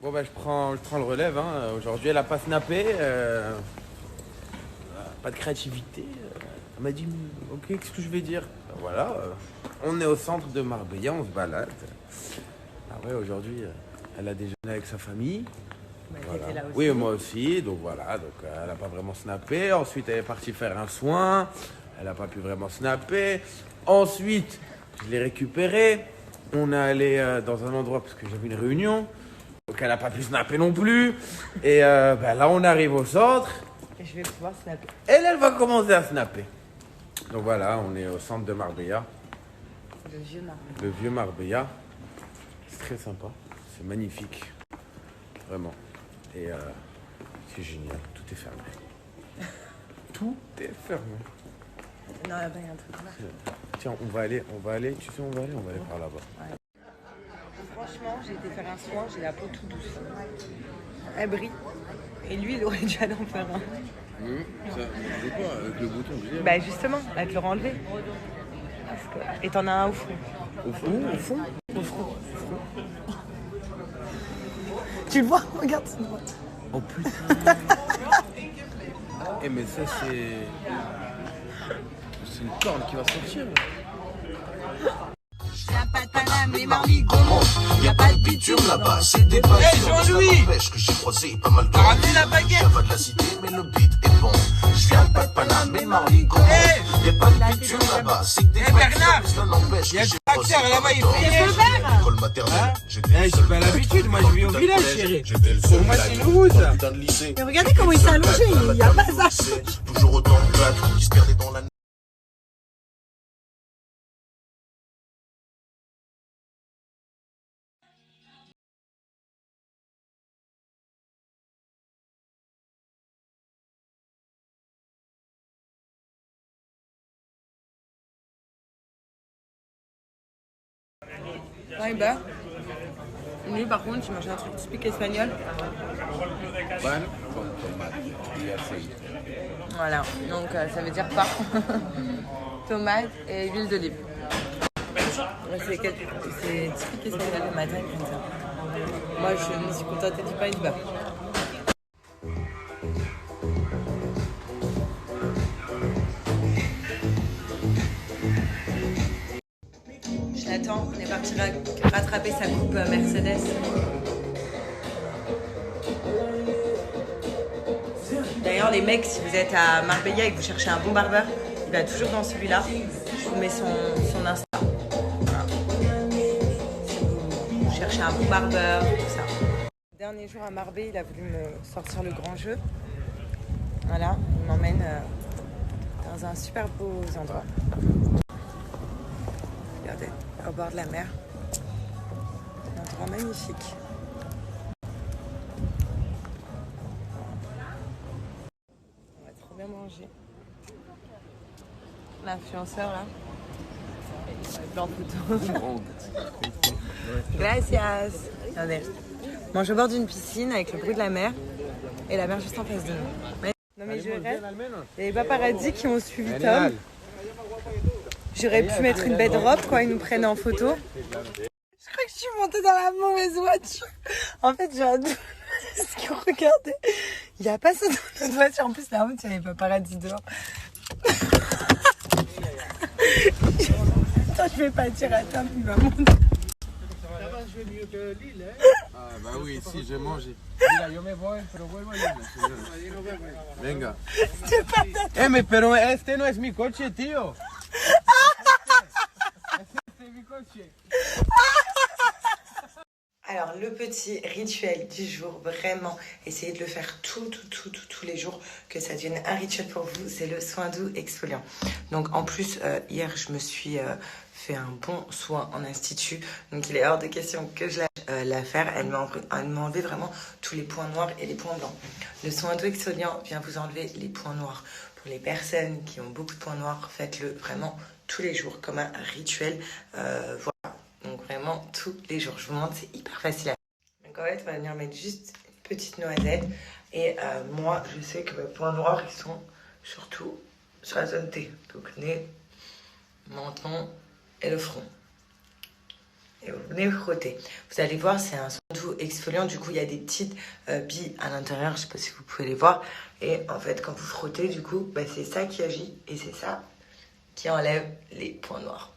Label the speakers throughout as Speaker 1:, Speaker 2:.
Speaker 1: Bon bah je prends le relève. Hein. Aujourd'hui elle a pas snappé. Pas de créativité. Elle m'a dit ok, qu'est-ce que je vais dire? Voilà. On est au centre de Marbella, on se balade. Ah ouais, aujourd'hui elle a déjeuné avec sa famille. Voilà.
Speaker 2: Là aussi.
Speaker 1: Oui, moi aussi. Donc voilà, donc elle n'a pas vraiment snappé. Ensuite, elle est partie faire un soin. Elle n'a pas pu vraiment snapper. Ensuite, je l'ai récupérée. On est allé dans un endroit parce que j'avais une réunion. Donc elle n'a pas pu snapper non plus. Et là, on arrive au centre.
Speaker 2: Et je vais pouvoir snapper.
Speaker 1: Elle va commencer à snapper. Donc voilà, on est au centre de Marbella.
Speaker 2: Le vieux Marbella.
Speaker 1: Le vieux Marbella. C'est très sympa. C'est magnifique. Vraiment. Et c'est génial, tout est fermé. Tout est fermé.
Speaker 2: Non, là-bas, il y a un truc là.
Speaker 1: Tiens, on va aller, tu sais où on va aller par là-bas.
Speaker 2: Ouais. Franchement, j'ai été faire un soin, j'ai la peau tout douce. Elle brille. Et lui, il aurait dû aller en faire un.
Speaker 1: Ça, je sais pas, avec le bouton que j'ai.
Speaker 2: Bah justement, elle te l'aura enlevé. Et t'en as un au fond.
Speaker 1: Au fond, au fond.
Speaker 2: Au front. Tu le vois? Regarde.
Speaker 1: Oh putain. Eh mais ça c'est une corne qui va sortir.
Speaker 3: Y'a pas de Paname et Marly Gaumont. Y'a pas de bitume là-bas, c'est des bases.
Speaker 4: Hey Jean-Louis,
Speaker 3: que j'ai croisé pas mal de
Speaker 4: t'as ramené la baguette?
Speaker 3: Y'a pas de la cité, mais le beat est bon. Je viens pas de Paname et Marly Gaumont.
Speaker 4: Hey,
Speaker 3: Y'a pas de bitume là-bas, c'est des
Speaker 4: hey Bernard,
Speaker 3: mais cela n'empêche que
Speaker 4: y'a
Speaker 3: j'ai
Speaker 4: du tracteur là-bas, il fait
Speaker 3: l'école maternelle.
Speaker 1: Eh, j'ai pas l'habitude, moi je vis au village, chérie.
Speaker 3: J'étais le
Speaker 1: Pour
Speaker 3: seul
Speaker 1: moi
Speaker 3: black
Speaker 1: c'est nouveau ça.
Speaker 3: putain de lycée.
Speaker 2: Mais regardez comment il s'est allongé, il y a pas ça.
Speaker 3: Toujours autant de plâtre qui se perdaient dans la nuit.
Speaker 2: Quand il beurre. Lui, par contre, il mange un truc typique espagnol.
Speaker 1: Pan con tomate y aceite.
Speaker 2: Voilà, donc ça veut dire pain, tomate et huile d'olive. C'est typique espagnol le matin, ils prennent ça. Moi, je me suis contentée du pain et du beurre. Je l'attends, on est parti rattraper sa coupe Mercedes. D'ailleurs, les mecs, si vous êtes à Marbella et que vous cherchez un bon barbeur, il va toujours dans celui-là. Je vous mets son Insta. Voilà. Si vous cherchez un bon barbeur, tout ça. Dernier jour à Marbella, il a voulu me sortir le grand jeu. Voilà, il m'emmène dans un super beau endroit. Regardez, au bord de la mer. Un endroit magnifique. On va trop bien manger. L'influenceur là. Plan photo. Gracias. Regardez. On mange au bord d'une piscine avec le bruit de la mer et la mer juste en face de nous. Non mais je rêve. Il y a les paparazzis qui ont suivi Tom. J'aurais pu mettre une bedrobe quand ils nous prennent en photo. Je crois que je suis montée dans la mauvaise voiture. En fait, j'ai un doute. Parce que regardez, il n'y a pas ça dans notre voiture. En plus, la honte, il y a les paparazzi dehors. Attends, je vais pas dire à Tom, il va monter.
Speaker 4: Ça va jouer mieux que Lille, hein?
Speaker 1: Ah bah oui, si je mange. Mira, yo me voy, pero vuelvo a irme, señora. Venga.
Speaker 2: C'est pas ta...
Speaker 1: Mais pero este no es mi coche, tío. Este es mi coche.
Speaker 2: Alors, le petit rituel du jour, vraiment, essayez de le faire tous les jours, que ça devienne un rituel pour vous, c'est le soin doux exfoliant. Donc, en plus, hier, je me suis fait un bon soin en institut, donc il est hors de question que je lâche l'affaire. Elle m'a enlevé vraiment tous les points noirs et les points blancs. Le soin doux exfoliant vient vous enlever les points noirs. Pour les personnes qui ont beaucoup de points noirs, faites-le vraiment tous les jours, comme un rituel. Voilà. Donc vraiment tous les jours. Je vous montre, c'est hyper facile à faire. Donc en fait, on va venir mettre juste une petite noisette. Et moi, je sais que mes points noirs, ils sont surtout sur la zone T. Donc nez, menton et le front. et vous venez frotter. Vous allez voir, c'est un soin doux exfoliant. Du coup, il y a des petites billes à l'intérieur. Je sais pas si vous pouvez les voir. Et en fait, quand vous frottez, du coup, bah, c'est ça qui agit et c'est ça qui enlève les points noirs.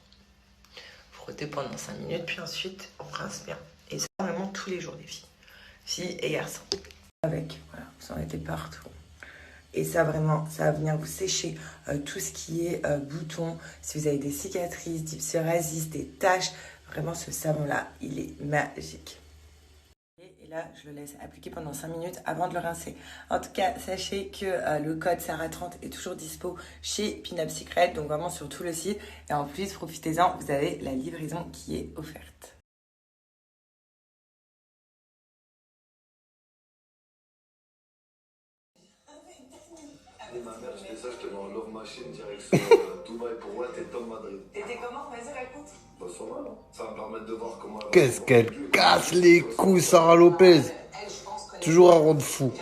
Speaker 2: Frottez pendant 5 minutes, puis ensuite, on rince bien. Et ça, vraiment tous les jours, les filles et garçons. Avec, voilà, vous en mettez partout. Et ça, vraiment, ça va venir vous sécher tout ce qui est boutons. Si vous avez des cicatrices, des psoriasis, des taches, vraiment, ce savon-là, il est magique. Et là, je le laisse appliquer pendant 5 minutes avant de le rincer. En tout cas, sachez que le code Sarah30 est toujours dispo chez Pin-Up Secret, donc vraiment sur tout le site. Et en plus, profitez-en, vous avez la livraison qui est offerte.
Speaker 5: Ma mère, je fais ça, je te mets en love machine, direction Dubaï pour Watt et Tom Madrid.
Speaker 2: T'étais comment? Vas-y, raconte.
Speaker 5: Bah, ça va, non? Ça va me permettre de voir comment elle va.
Speaker 6: Qu'est-ce qu'elle casse les couilles, Sarah Lopez. Toujours à rendre fou.